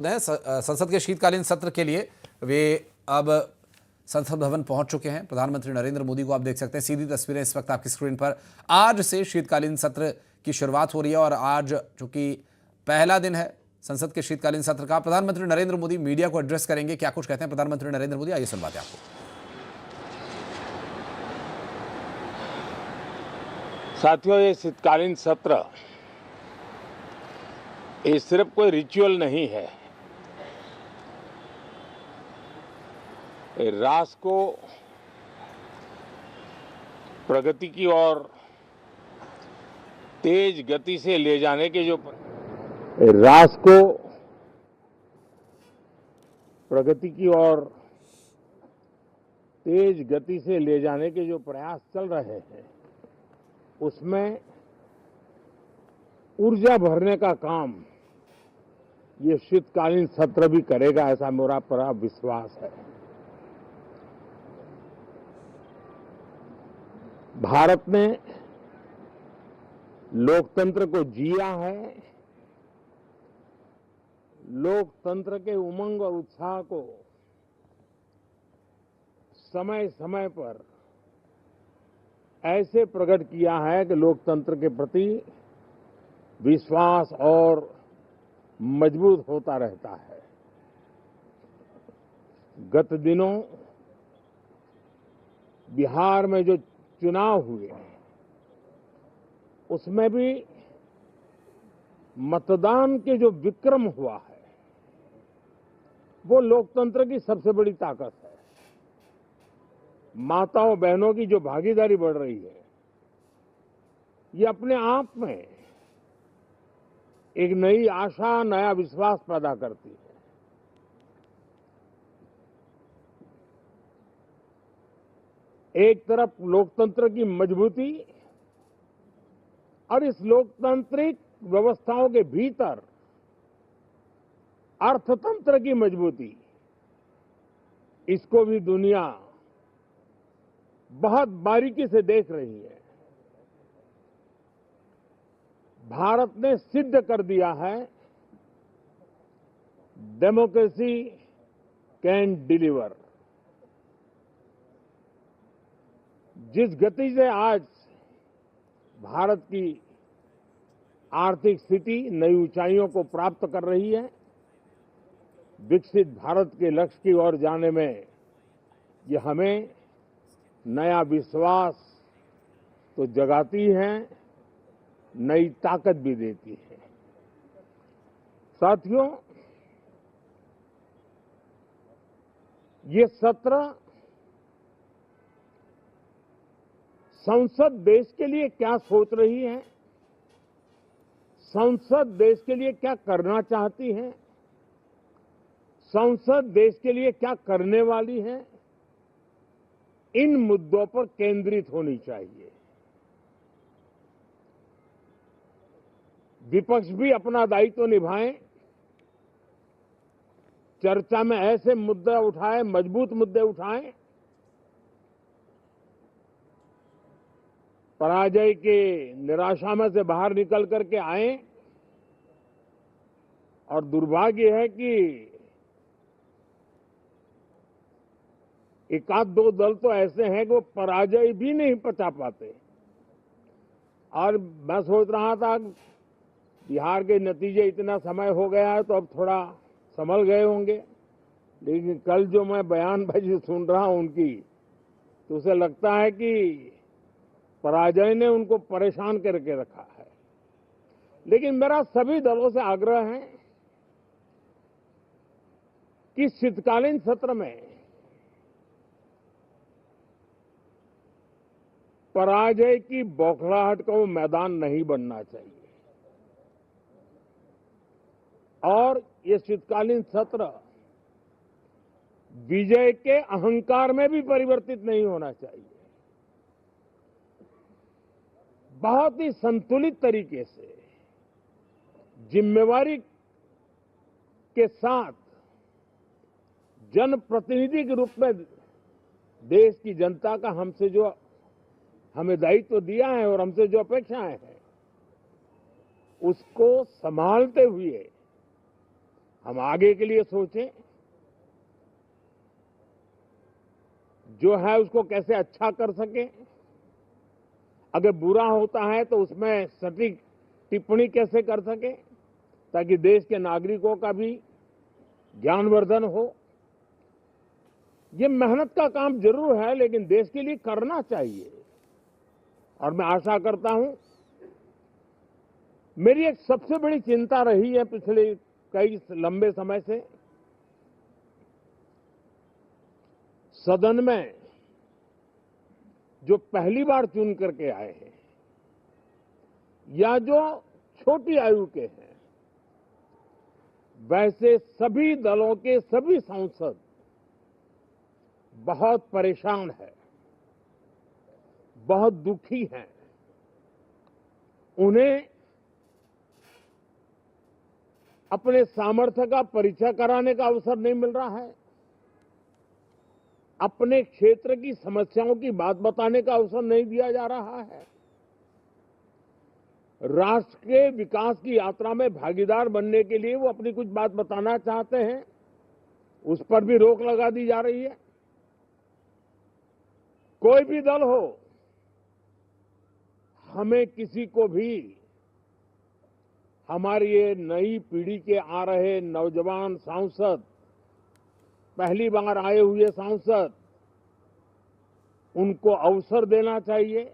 संसद के शीतकालीन सत्र के लिए वे अब संसद भवन पहुंच चुके हैं। प्रधानमंत्री नरेंद्र मोदी को आप देख सकते हैं, सीधी तस्वीरें इस वक्त आपकी स्क्रीन पर। आज से शीतकालीन सत्र की शुरुआत हो रही है और आज चूंकि पहला दिन है संसद के शीतकालीन सत्र का, प्रधानमंत्री नरेंद्र मोदी मीडिया को एड्रेस करेंगे। क्या कुछ कहते हैं प्रधानमंत्री नरेंद्र मोदी, आइए सुनवाते हैं आपको। साथियों, ये शीतकालीन सत्र ये सिर्फ कोई रिचुअल नहीं है। राष्ट्र को प्रगति की ओर तेज गति से ले जाने के जो प्रयास चल रहे हैं, उसमें ऊर्जा भरने का काम ये शीतकालीन सत्र भी करेगा, ऐसा मेरा पूरा विश्वास है। भारत ने लोकतंत्र को जिया है, लोकतंत्र के उमंग और उत्साह को समय समय पर ऐसे प्रकट किया है कि लोकतंत्र के प्रति विश्वास और मजबूत होता रहता है। गत दिनों बिहार में जो चुनाव हुए, उसमें भी मतदान के जो विक्रम हुआ है, वो लोकतंत्र की सबसे बड़ी ताकत है। माताओं बहनों की जो भागीदारी बढ़ रही है, ये अपने आप में एक नई आशा, नया विश्वास पैदा करती है। एक तरफ लोकतंत्र की मजबूती और इस लोकतांत्रिक व्यवस्थाओं के भीतर अर्थतंत्र की मजबूती, इसको भी दुनिया बहुत बारीकी से देख रही है। भारत ने सिद्ध कर दिया है, डेमोक्रेसी कैन डिलीवर। जिस गति से आज भारत की आर्थिक स्थिति नई ऊंचाइयों को प्राप्त कर रही है, विकसित भारत के लक्ष्य की ओर जाने में ये हमें नया विश्वास तो जगाती है, नई ताकत भी देती है। साथियों, ये सत्र संसद देश के लिए क्या सोच रही है, संसद देश के लिए क्या करना चाहती है, संसद देश के लिए क्या करने वाली है, इन मुद्दों पर केंद्रित होनी चाहिए। विपक्ष भी अपना दायित्व निभाएं, चर्चा में ऐसे मुद्दे उठाएं, मजबूत मुद्दे उठाएं, पराजय के निराशा में से बाहर निकल करके आए। और दुर्भाग्य है कि एक आध दो दल तो ऐसे हैं कि वो पराजय भी नहीं पचा पाते। और मैं सोच रहा था बिहार के नतीजे इतना समय हो गया है तो अब थोड़ा संभल गए होंगे, लेकिन कल जो मैं बयानबाजी सुन रहा हूं उनकी, तो उसे लगता है कि पराजय ने उनको परेशान करके रखा है। लेकिन मेरा सभी दलों से आग्रह है कि शीतकालीन सत्र में पराजय की बौखलाहट का वो मैदान नहीं बनना चाहिए। और ये शीतकालीन सत्र विजय के अहंकार में भी परिवर्तित नहीं होना चाहिए। बहुत ही संतुलित तरीके से, जिम्मेवारी के साथ, जनप्रतिनिधि के रूप में देश की जनता का हमें दायित्व दिया है और हमसे जो अपेक्षाएं हैं, उसको संभालते हुए हम आगे के लिए सोचें, जो है उसको कैसे अच्छा कर सके। अगर बुरा होता है तो उसमें सटीक टिप्पणी कैसे कर सके, ताकि देश के नागरिकों का भी ज्ञानवर्धन हो। ये मेहनत का काम जरूर है, लेकिन देश के लिए करना चाहिए। और मैं आशा करता हूं, मेरी एक सबसे बड़ी चिंता रही है पिछले कई लंबे समय से, सदन में जो पहली बार चुन करके आए हैं या जो छोटी आयु के हैं, वैसे सभी दलों के सभी सांसद बहुत परेशान हैं, बहुत दुखी हैं। उन्हें अपने सामर्थ्य का परिचय कराने का अवसर नहीं मिल रहा है, अपने क्षेत्र की समस्याओं की बात बताने का अवसर नहीं दिया जा रहा है। राष्ट्र के विकास की यात्रा में भागीदार बनने के लिए वो अपनी कुछ बात बताना चाहते हैं, उस पर भी रोक लगा दी जा रही है। कोई भी दल हो, हमें किसी को भी हमारी ये नई पीढ़ी के आ रहे नौजवान सांसद, पहली बार आए हुए सांसद, उनको अवसर देना चाहिए।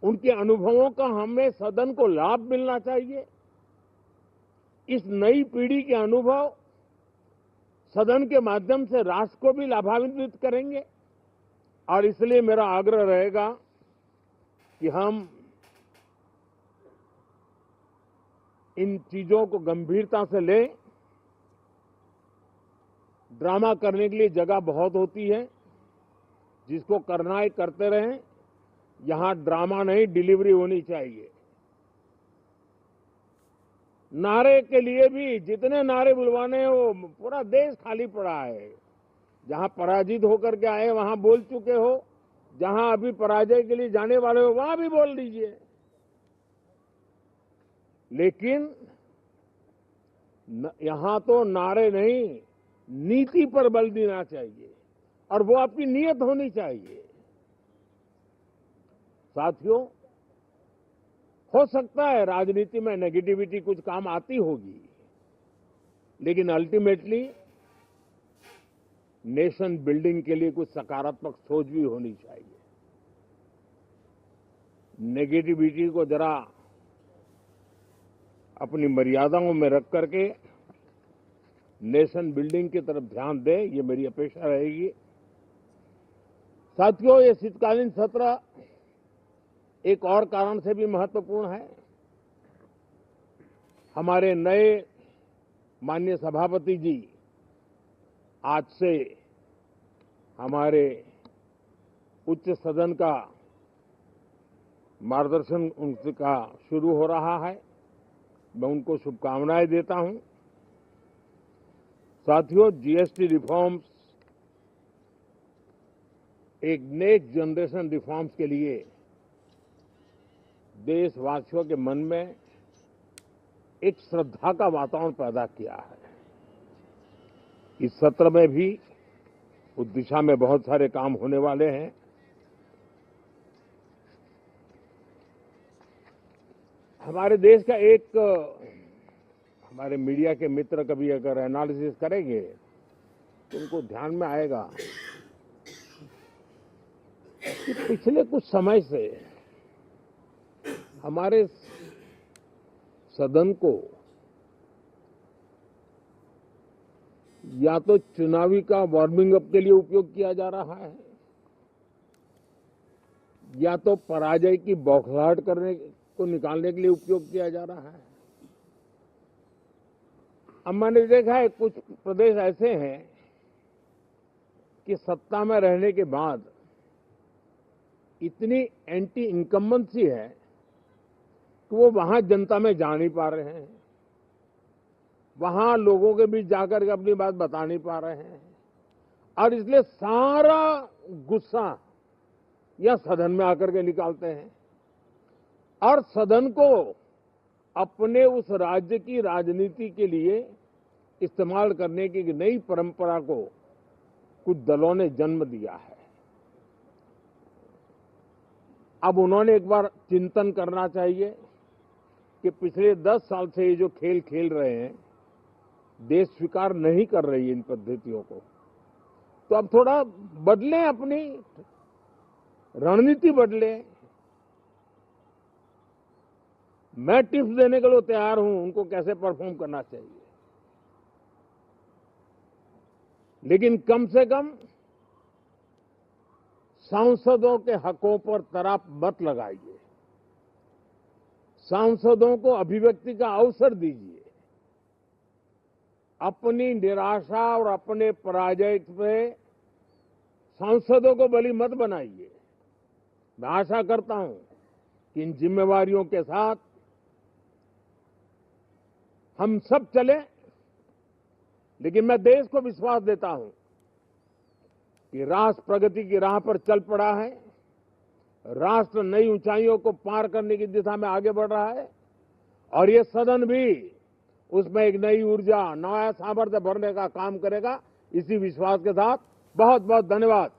उनके अनुभवों का हमें सदन को लाभ मिलना चाहिए। इस नई पीढ़ी के अनुभव सदन के माध्यम से राष्ट्र को भी लाभान्वित करेंगे। और इसलिए मेरा आग्रह रहेगा कि हम इन चीजों को गंभीरता से लें। ड्रामा करने के लिए जगह बहुत होती है, जिसको करना है करते रहें। यहां ड्रामा नहीं, डिलीवरी होनी चाहिए। नारे के लिए भी जितने नारे बुलवाने हैं, वो पूरा देश खाली पड़ा है। जहां पराजित होकर के आए वहां बोल चुके हो, जहां अभी पराजय के लिए जाने वाले हो वहां भी बोल दीजिए। लेकिन यहां तो नारे नहीं, नीति पर बल देना चाहिए, और वो आपकी नीयत होनी चाहिए। साथियों, हो सकता है राजनीति में नेगेटिविटी कुछ काम आती होगी, लेकिन अल्टीमेटली नेशन बिल्डिंग के लिए कुछ सकारात्मक सोच भी होनी चाहिए। नेगेटिविटी को जरा अपनी मर्यादाओं में रख करके नेशन बिल्डिंग की तरफ ध्यान दें, ये मेरी अपेक्षा रहेगी। साथियों, ये शीतकालीन सत्र एक और कारण से भी महत्वपूर्ण है। हमारे नए माननीय सभापति जी आज से हमारे उच्च सदन का मार्गदर्शन उनका शुरू हो रहा है। मैं उनको शुभकामनाएं देता हूं। साथियों, जीएसटी रिफॉर्म्स एक नेक्स्ट जनरेशन रिफॉर्म्स के लिए देशवासियों के मन में एक श्रद्धा का वातावरण पैदा किया है। इस सत्र में भी उस दिशा में बहुत सारे काम होने वाले हैं। हमारे देश का एक हमारे मीडिया के मित्र कभी अगर एनालिसिस करेंगे तो उनको ध्यान में आएगा कि पिछले कुछ समय से हमारे सदन को या तो चुनावी का वार्मिंग अप के लिए उपयोग किया जा रहा है, या तो पराजय की बौखलाहट करने को निकालने के लिए उपयोग किया जा रहा है। अब मैंने देखा है कुछ प्रदेश ऐसे हैं कि सत्ता में रहने के बाद इतनी एंटी इनकम्बेंसी है कि वो वहां जनता में जा नहीं पा रहे हैं, वहां लोगों के बीच जाकर के अपनी बात बता नहीं पा रहे हैं, और इसलिए सारा गुस्सा या सदन में आकर के निकालते हैं और सदन को अपने उस राज्य की राजनीति के लिए इस्तेमाल करने की एक नई परंपरा को कुछ दलों ने जन्म दिया है। अब उन्होंने एक बार चिंतन करना चाहिए कि पिछले 10 साल से ये जो खेल खेल रहे हैं, देश स्वीकार नहीं कर रही है इन पद्धतियों को, तो अब थोड़ा बदलें, अपनी रणनीति बदलें। मैं टिप्स देने के लिए तैयार हूं उनको कैसे परफॉर्म करना चाहिए, लेकिन कम से कम सांसदों के हकों पर तराप मत लगाइए, सांसदों को अभिव्यक्ति का अवसर दीजिए, अपनी निराशा और अपने पराजय पे सांसदों को बलि मत बनाइए। मैं आशा करता हूं कि इन जिम्मेवारियों के साथ हम सब चलें, लेकिन मैं देश को विश्वास देता हूं कि राष्ट्र प्रगति की राह पर चल पड़ा है, राष्ट्र नई ऊंचाइयों को पार करने की दिशा में आगे बढ़ रहा है और ये सदन भी उसमें एक नई ऊर्जा, नया सामर्थ्य भरने का काम करेगा। इसी विश्वास के साथ बहुत बहुत धन्यवाद।